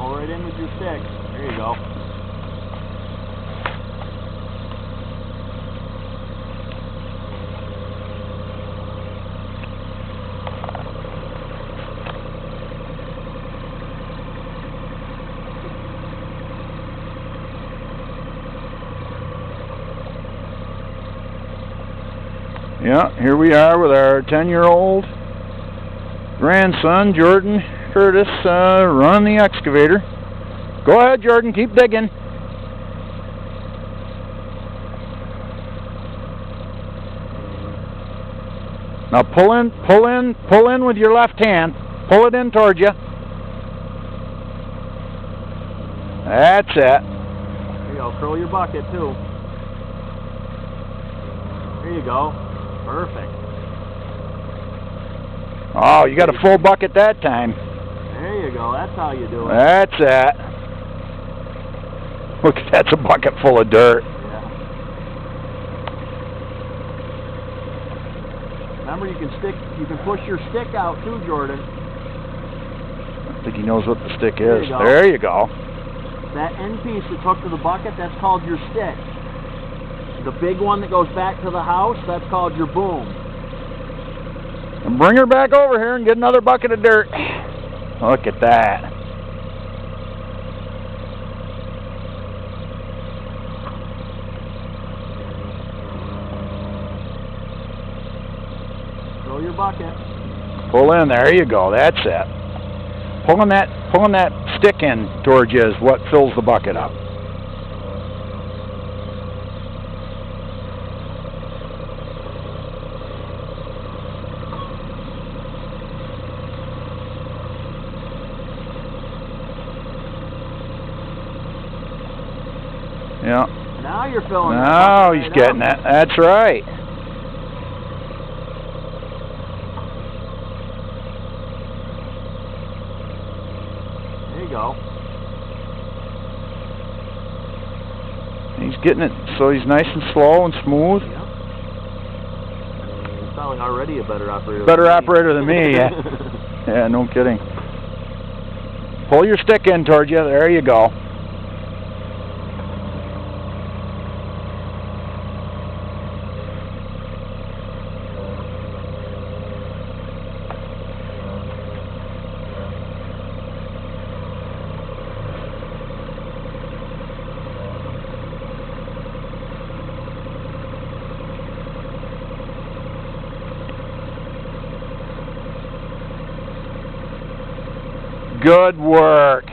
Pull right in with your stick. There you go. Yeah, here we are with our 10-year-old grandson, Jordan Curtis, running the excavator. Go ahead, Jordan, keep digging. Now pull in with your left hand. Pull it in towards you. That's it. There you go, curl your bucket too. There you go. Perfect. Oh, you got a full bucket that time. There you go. That's how you do it. That's it. Look, that's a bucket full of dirt. Yeah. Remember, you can push your stick out too, Jordan. I think he knows what the stick is. There you go. There you go. That end piece that's hooked to the bucket, that's called your stick. The big one that goes back to the house, that's called your boom. And bring her back over here and get another bucket of dirt. Look at that. Throw your bucket. Pull in. There you go. That's it. Pulling that stick in towards you is what fills the bucket up. Yeah. Now you're filling it. Now he's getting it. That's right. There you go. He's getting it so he's nice and slow and smooth. Yeah. He's probably already a better operator. Better operator than me, yeah. Yeah, no kidding. Pull your stick in towards you. There you go. Good work.